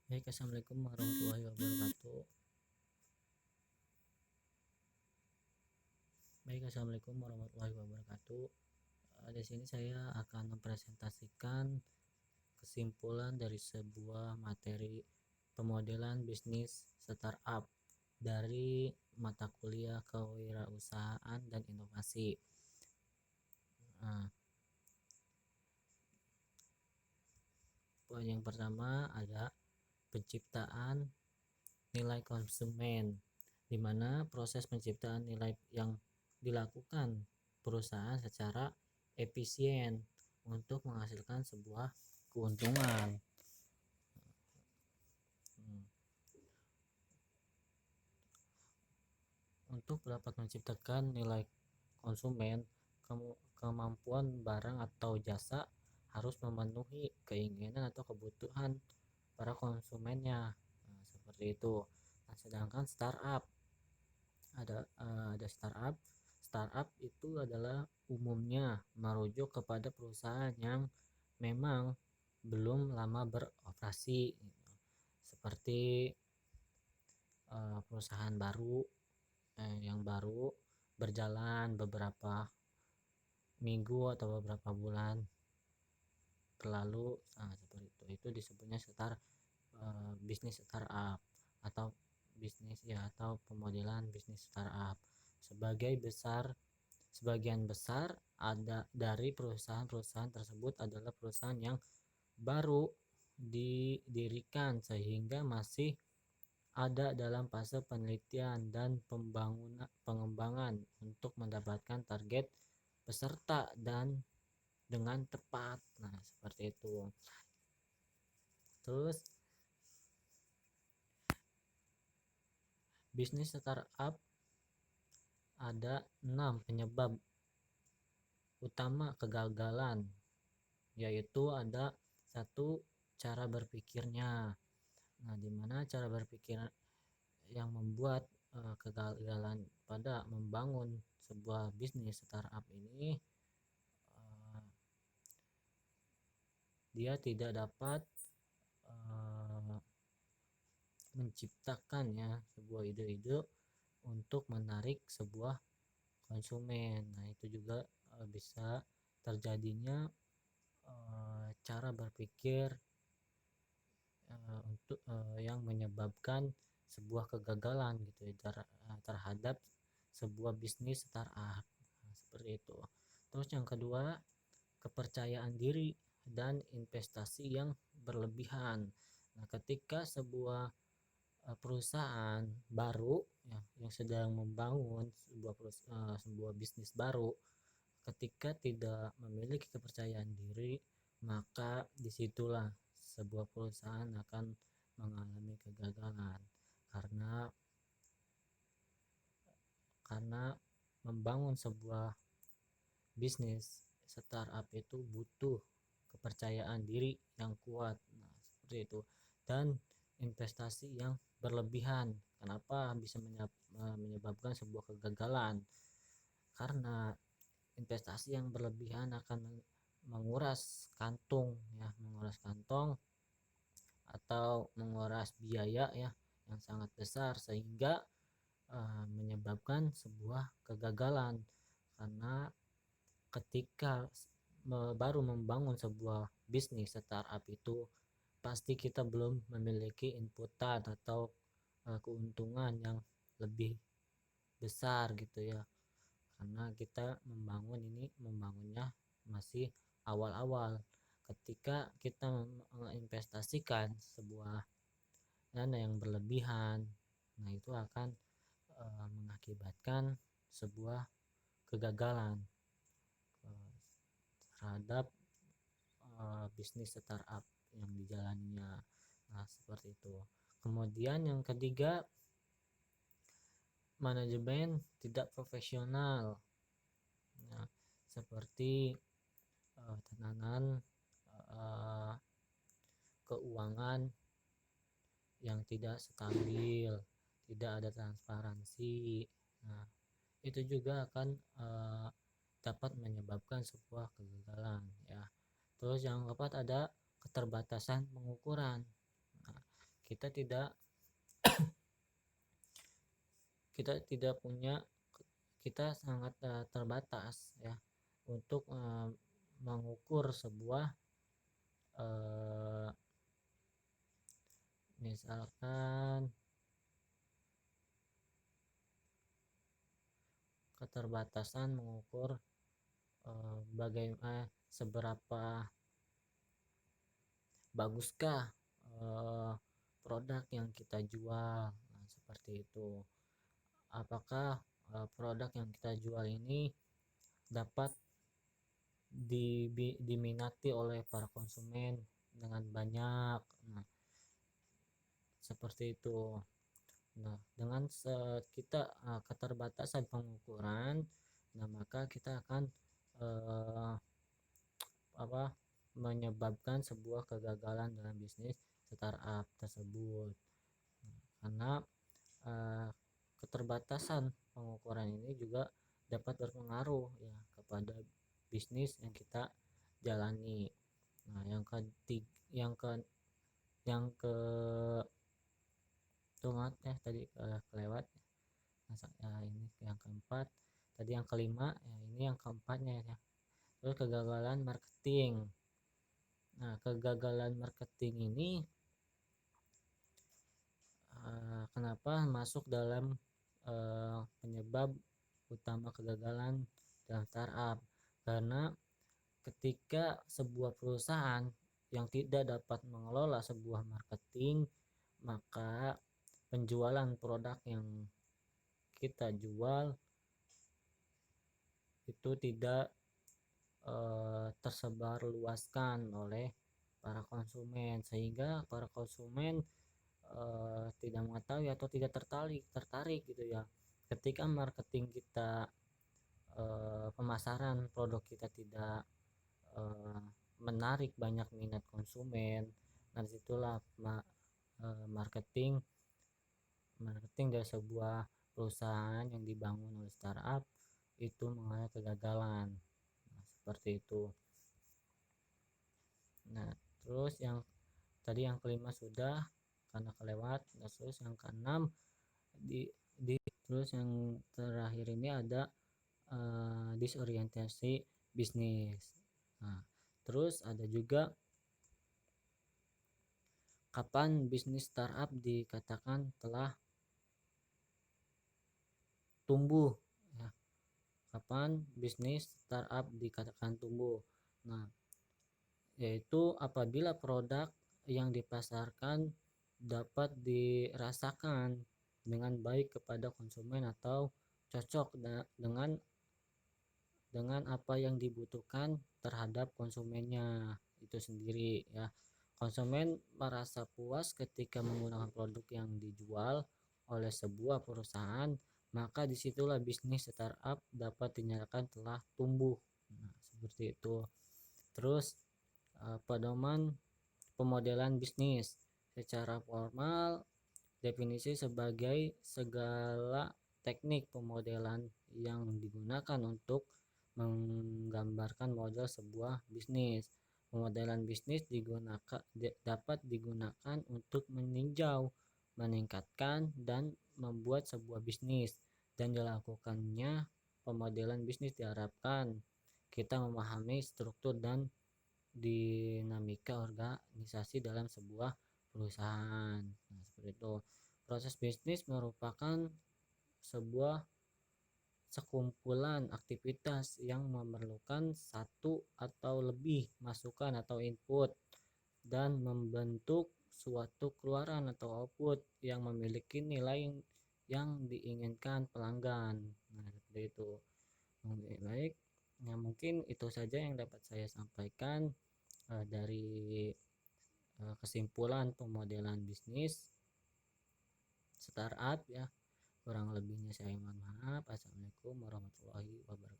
Baik, assalamualaikum warahmatullahi wabarakatuh. Assalamualaikum warahmatullahi wabarakatuh. Di sini saya akan mempresentasikan kesimpulan dari sebuah materi pemodelan bisnis startup dari mata kuliah kewirausahaan dan inovasi. Nah, poin yang pertama ada penciptaan nilai konsumen, di mana proses penciptaan nilai yang dilakukan perusahaan secara efisien untuk menghasilkan sebuah keuntungan. Untuk dapat menciptakan nilai konsumen, kemampuan barang atau jasa harus memenuhi keinginan atau kebutuhan para konsumennya. Nah, seperti itu. Nah, sedangkan ada startup itu adalah umumnya merujuk kepada perusahaan yang memang belum lama beroperasi, seperti perusahaan baru yang baru berjalan beberapa minggu atau beberapa bulan terlalu. Nah, seperti itu disebutnya bisnis startup atau bisnis ya atau pemodelan bisnis startup. Sebagian besar ada dari perusahaan-perusahaan tersebut adalah perusahaan yang baru didirikan sehingga masih ada dalam fase penelitian dan pengembangan untuk mendapatkan target peserta dan dengan tepat. Nah, seperti itu. Terus bisnis startup ada 6 penyebab utama kegagalan, yaitu ada satu, cara berpikirnya. Nah, dimana cara berpikir yang membuat kegagalan pada membangun sebuah bisnis startup ini, dia tidak dapat menciptakan ya sebuah ide-ide untuk menarik sebuah konsumen. Nah, itu juga bisa terjadinya cara berpikir untuk yang menyebabkan sebuah kegagalan gitu ya, terhadap sebuah bisnis startup. Nah, seperti itu. Terus yang kedua, kepercayaan diri dan investasi yang berlebihan. Nah, ketika sebuah perusahaan baru ya, yang sedang membangun sebuah bisnis baru, ketika tidak memiliki kepercayaan diri, maka disitulah sebuah perusahaan akan mengalami kegagalan, karena membangun sebuah bisnis startup itu butuh kepercayaan diri yang kuat. Nah, seperti itu. Dan investasi yang berlebihan. Kenapa bisa menyebabkan sebuah kegagalan? Karena investasi yang berlebihan akan menguras kantong atau menguras biaya ya yang sangat besar, sehingga menyebabkan sebuah kegagalan. Karena ketika baru membangun sebuah bisnis startup itu pasti kita belum memiliki inputan atau keuntungan yang lebih besar gitu ya, karena kita membangunnya masih awal-awal. Ketika kita menginvestasikan sebuah dana yang berlebihan, nah itu akan mengakibatkan sebuah kegagalan terhadap bisnis startup yang dijalaninya. Nah, seperti itu. Kemudian yang ketiga, manajemen tidak profesional. Nah, seperti tekanan keuangan yang tidak stabil, tidak ada transparansi. Nah, itu juga akan dapat menyebabkan sebuah kegagalan ya. Terus yang keempat ada keterbatasan pengukuran. Nah, kita tidak punya, kita sangat terbatas ya untuk mengukur sebuah misalkan keterbatasan mengukur bagaimana seberapa baguskah produk yang kita jual. Nah, seperti itu. Apakah produk yang kita jual ini dapat diminati oleh para konsumen dengan banyak. Nah, seperti itu. Nah, dengan kita keterbatasan pengukuran, nah maka kita akan menyebabkan sebuah kegagalan dalam bisnis startup tersebut. Karena keterbatasan pengukuran ini juga dapat berpengaruh ya kepada bisnis yang kita jalani. Nah, yang tadi kelewat. Nah, ini yang keempat. Tadi yang kelima, ya ini yang keempatnya ya. Terus kegagalan marketing. Nah, kegagalan marketing ini kenapa masuk dalam penyebab utama kegagalan dalam startup? Karena ketika sebuah perusahaan yang tidak dapat mengelola sebuah marketing, maka penjualan produk yang kita jual itu tidak tersebar luaskan oleh para konsumen, sehingga para konsumen tidak mengetahui atau tidak tertarik gitu ya. Ketika marketing kita, pemasaran produk kita tidak menarik banyak minat konsumen, dan disitulah marketing dari sebuah perusahaan yang dibangun oleh startup itu mengalami kegagalan. Nah, seperti itu. Nah, terus yang tadi yang kelima sudah karena kelewat. Nah, terus yang keenam terus yang terakhir ini ada disorientasi bisnis. Nah, terus ada juga kapan bisnis startup dikatakan telah tumbuh ya. Kapan bisnis startup dikatakan tumbuh? Nah, yaitu apabila produk yang dipasarkan dapat dirasakan dengan baik kepada konsumen atau cocok dengan apa yang dibutuhkan terhadap konsumennya itu sendiri ya. Konsumen merasa puas ketika menggunakan produk yang dijual oleh sebuah perusahaan, maka disitulah bisnis startup dapat dinyatakan telah tumbuh. Nah, seperti itu. Terus pedoman pemodelan bisnis secara formal definisi sebagai segala teknik pemodelan yang digunakan untuk menggambarkan model sebuah bisnis. Pemodelan bisnis dapat digunakan untuk meninjau, meningkatkan, dan membuat sebuah bisnis. Dan dilakukannya pemodelan bisnis diharapkan kita memahami struktur dan dinamika organisasi dalam sebuah perusahaan. Nah, seperti itu. Proses bisnis merupakan sebuah sekumpulan aktivitas yang memerlukan satu atau lebih masukan atau input dan membentuk suatu keluaran atau output yang memiliki nilai yang diinginkan pelanggan. Nah, seperti itu. Baik, ya mungkin itu saja yang dapat saya sampaikan dari kesimpulan pemodelan bisnis startup ya. Kurang lebihnya saya mohon maaf. Assalamualaikum warahmatullahi wabarakatuh.